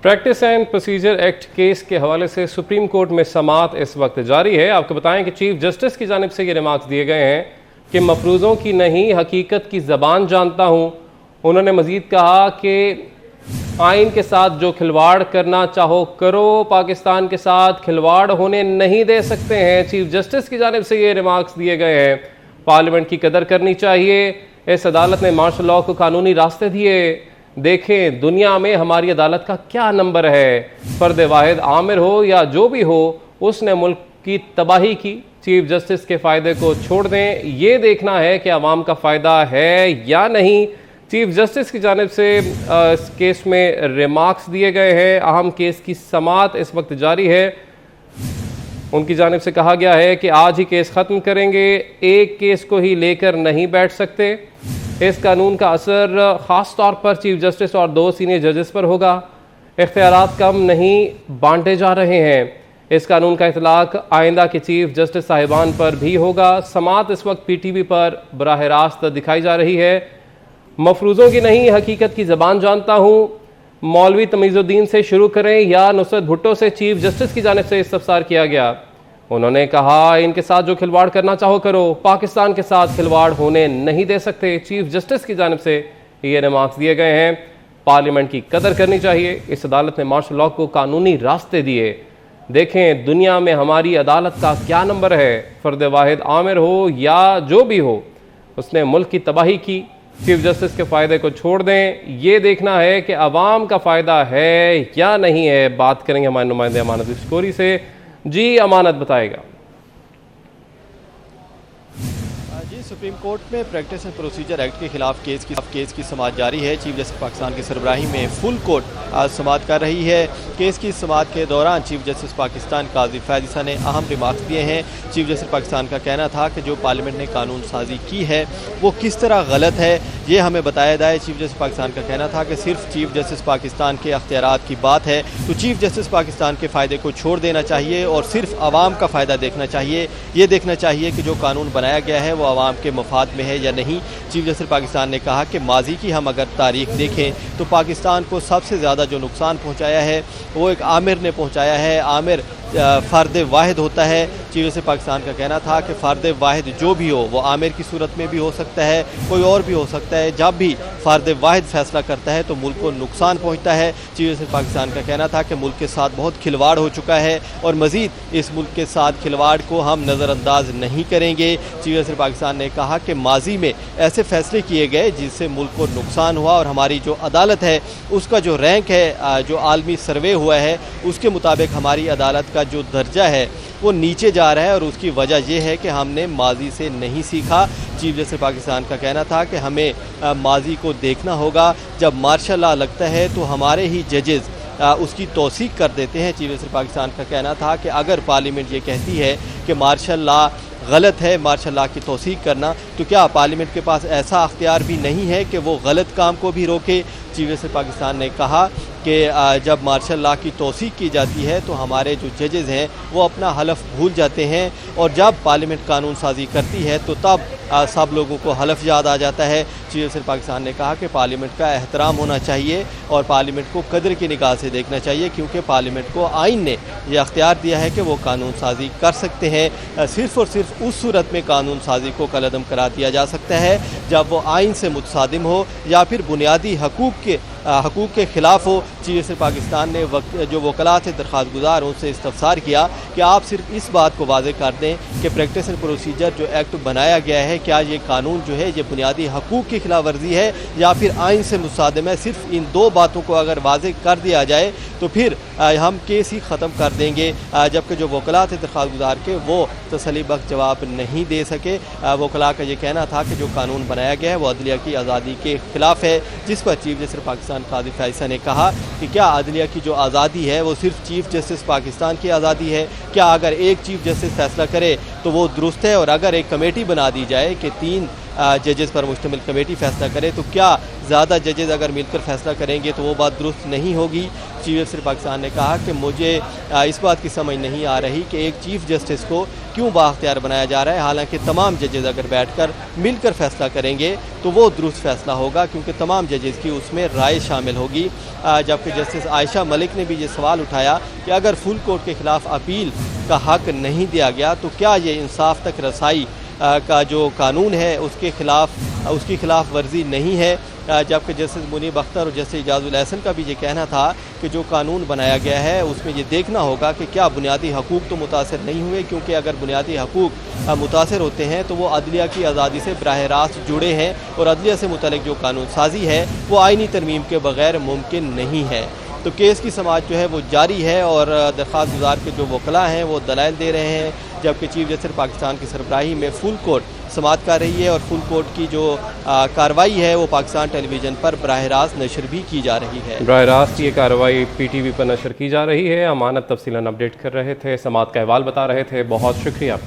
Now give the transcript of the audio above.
Practice and procedure act case के हवाले से सुप्रीम कोर्ट में समाअत इस वक्त जारी है। आपको बताएं कि चीफ जस्टिस की जानिब से ये रिमार्क्स दिए गए हैं कि मफरूज़ों की नहीं हकीकत की ज़बान जानता हूँ। उन्होंने मज़ीद कहा कि आइन के साथ जो खिलवाड़ करना चाहो करो, पाकिस्तान के साथ खिलवाड़ होने नहीं दे सकते हैं। चीफ जस्टिस की जानिब से ये रिमार्क्स दिए गए हैं। पार्लियामेंट की कदर करनी चाहिए। इस अदालत ने मार्शल लॉ को कानूनी रास्ते दिए। देखें दुनिया में हमारी अदालत का क्या नंबर है। फर्द वाहिद आमिर हो या जो भी हो, उसने मुल्क की तबाही की। चीफ जस्टिस के फ़ायदे को छोड़ दें, ये देखना है कि आवाम का फ़ायदा है या नहीं। चीफ जस्टिस की जानिब से इस केस में रिमार्क्स दिए गए हैं। अहम केस की समाअत इस वक्त जारी है। उनकी जानिब से कहा गया है कि आज ही केस ख़त्म करेंगे, एक केस को ही लेकर नहीं बैठ सकते। इस कानून का असर ख़ास तौर पर चीफ जस्टिस और 2 सीनियर जजेस पर होगा। इख्तियारात कम नहीं बांटे जा रहे हैं। इस कानून का इतलाक़ आइंदा के चीफ जस्टिस साहिबान पर भी होगा। समाअत इस वक्त PTV पर बराह रास्त दिखाई जा रही है। मफरूज़ों की नहीं हकीकत की ज़बान जानता हूँ। मौलवी तमीज़ुद्दीन से शुरू करें या नुसरत भुट्टो से चीफ जस्टिस की जानिब से इस्तफसार किया गया। उन्होंने कहा इनके साथ जो खिलवाड़ करना चाहो करो, पाकिस्तान के साथ खिलवाड़ होने नहीं दे सकते। चीफ जस्टिस की जानिब से ये रिमार्क्स दिए गए हैं। पार्लियामेंट की कदर करनी चाहिए। इस अदालत ने मार्शल लॉ को कानूनी रास्ते दिए। देखें दुनिया में हमारी अदालत का क्या नंबर है। फर्द वाहिद आमिर हो या जो भी हो, उसने मुल्क की तबाही की। चीफ जस्टिस के फ़ायदे को छोड़ दें, ये देखना है कि आवाम का फ़ायदा है या नहीं है। बात करेंगे हमारे नुमाइंदे अमानत स्कोरी से। जी अमानत बताएगा। जी, सुप्रीम कोर्ट में प्रैक्टिस एंड प्रोसीजर एक्ट के खिलाफ केस की समाअत जारी है। चीफ जस्टिस पाकिस्तान की सरबराही में फुल कोर्ट आज समाअत कर रही है। केस की समाअत के दौरान चीफ जस्टिस पाकिस्तान काजी फैज़ ईसा ने अहम रिमार्क्स दिए हैं। चीफ जस्टिस पाकिस्तान का कहना था कि जो पार्लियामेंट ने कानून साजी की है वो किस तरह गलत है, ये हमें बताया जाए। चीफ जस्टिस पाकिस्तान का कहना था कि सिर्फ चीफ जस्टिस पाकिस्तान के अख्तियारात की बात है तो चीफ जस्टिस पाकिस्तान के फ़ायदे को छोड़ देना चाहिए और सिर्फ आवाम का फ़ायदा देखना चाहिए। ये देखना चाहिए कि जो कानून बनाया गया है वो आवाम के मफाद में है या नहीं। चीफ जस्टिस पाकिस्तान ने कहा कि माजी की हम अगर तारीख देखें तो पाकिस्तान को सबसे ज़्यादा जो नुकसान पहुँचाया है वो एक आमिर ने पहुँचाया है। आमिर फ़र्द वाहिद होता है। चीफ जस्टिस पाकिस्तान का कहना था कि फ़र्द वाहिद जो भी हो वो आमिर की सूरत में भी हो सकता है, कोई और भी हो सकता है। जब भी फ़र्द वाहिद फैसला करता है तो मुल्क को नुकसान पहुँचता है। चीफ जस्टिस पाकिस्तान का कहना था कि मुल्क के साथ बहुत खिलवाड़ हो चुका है और मज़ीद इस मुल्क के साथ खिलवाड़ को हम नज़रअंदाज नहीं करेंगे। चीफ जस्टिस पाकिस्तान ने कहा कि माजी में ऐसे फैसले किए गए जिससे मुल्क को नुकसान हुआ और हमारी जो अदालत है उसका जो रैंक है, जो आलमी सर्वे हुआ है उसके मुताबिक हमारी अदालत का जो दर्जा है वो नीचे जा रहा है और उसकी वजह यह है कि हमने माजी से नहीं सीखा। चीफ जस्टिस पाकिस्तान का कहना था कि हमें माजी को देखना होगा। जब मार्शल लॉ लगता है तो हमारे ही जजेस उसकी तौसीक कर देते हैं। चीफ जस्टिस पाकिस्तान का कहना था कि अगर पार्लियामेंट ये कहती है कि मार्शल लॉ गलत है, मार्शल लॉ की तौसीक करना, तो क्या पार्लियामेंट के पास ऐसा अख्तियार भी नहीं है कि वो गलत काम को भी रोके। चीफ जस्टिस पाकिस्तान ने कहा कि जब मार्शल लॉ की तौसीक की जाती है तो हमारे जो जजेस हैं वो अपना हलफ भूल जाते हैं और जब पार्लियामेंट कानून साजी करती है तो तब सब लोगों को हलफ याद आ जाता है। चीफ जस्टिस पाकिस्तान ने कहा कि पार्लियामेंट का एहतराम होना चाहिए और पार्लियामेंट को कदर की निगाह से देखना चाहिए क्योंकि पार्लियामेंट को आइन ने यह अख्तियार दिया है कि वो कानून साजी कर सकते हैं। सिर्फ़ और सिर्फ उस सूरत में कानून साजी को कलअदम करार दिया जा सकता है जब वो आइन से मुतसादिम हो या फिर बुनियादी हकूक़ के ख़िलाफ़ हो। चीफ जस्टिस पाकिस्तान ने जो वकला से दरख्वास्त गुजार उनसे इस्तफसार किया कि आप सिर्फ इस बात को वाज़ेह कर दें कि प्रैक्टिस एंड प्रोसीजर जो एक्ट बनाया गया है क्या ये कानून जो है ये बुनियादी हकूक़ की खिलाफ वर्जी है या फिर आइन से मुसादिम है। सिर्फ इन 2 बातों को अगर वाज़ेह कर दिया जाए तो फिर हम केस ही ख़त्म कर देंगे। जबकि जो वकला थे दरख्वास्त गुजार के वो तसल्ली बख्श जवाब नहीं दे सके। वकला का ये कहना था कि जो कानून बनाया गया है वो अदलिया की आज़ादी के ख़िलाफ़ है, जिस पर चीफ जस्टिस पाकिस्तान काजी फैज़ ईसा ने कहा कि क्या अदलिया की जो आज़ादी है वो सिर्फ चीफ जस्टिस पाकिस्तान की आज़ादी है। क्या अगर एक चीफ जस्टिस फैसला करे तो वो दुरुस्त है और अगर एक कमेटी बना दी जाए कि 3 जजेस पर मुश्तमिल कमेटी फैसला करे, तो क्या ज़्यादा जजेस अगर मिलकर फैसला करेंगे तो वो बात दुरुस्त नहीं होगी। चीफ जस्टिस पाकिस्तान ने कहा कि मुझे इस बात की समझ नहीं आ रही कि एक चीफ जस्टिस को क्यों बाख्तियार बनाया जा रहा है, हालांकि तमाम जजेस अगर बैठकर मिलकर फैसला करेंगे तो वो दुरुस्त फैसला होगा, क्योंकि तमाम जजेस की उसमें राय शामिल होगी। जबकि जस्टिस आयशा मलिक ने भी ये सवाल उठाया कि अगर फुल कोर्ट के खिलाफ अपील का हक नहीं दिया गया तो क्या ये इंसाफ तक रसाई का जो कानून है उसकी खिलाफ वर्जी नहीं है। जबकि जस्टिस मुनीब अख्तर और जस्टिस इजाजुल एहसन का भी ये कहना था कि जो कानून बनाया गया है उसमें ये देखना होगा कि क्या बुनियादी हकूक़ तो मुतासर नहीं हुए, क्योंकि अगर बुनियादी हकूक़ मुतासर होते हैं तो वो अदलिया की आज़ादी से बराह रास्त जुड़े हैं और अदलिया से मुतल्लिक़ जो कानून साजी है वो आइनी तरमीम के बग़ैर मुमकिन नहीं है। तो केस की समाअत जो है वो जारी है और दरख्वास्त गुजार के जो वकला हैं वो दलाइल दे रहे हैं, जबकि चीफ जस्टिस पाकिस्तान की सरबराही में फुल कोर्ट समाअत कर रही है और फुल कोर्ट की जो कार्रवाई है वो पाकिस्तान टेलीविज़न पर बराह रास्त नशर भी की जा रही है। बराह रास्त ये कार्रवाई PTV पर नशर की जा रही है। अमानत तफसीलन अपडेट कर रहे थे, समाअत का अहवाल बता रहे थे। बहुत शुक्रिया।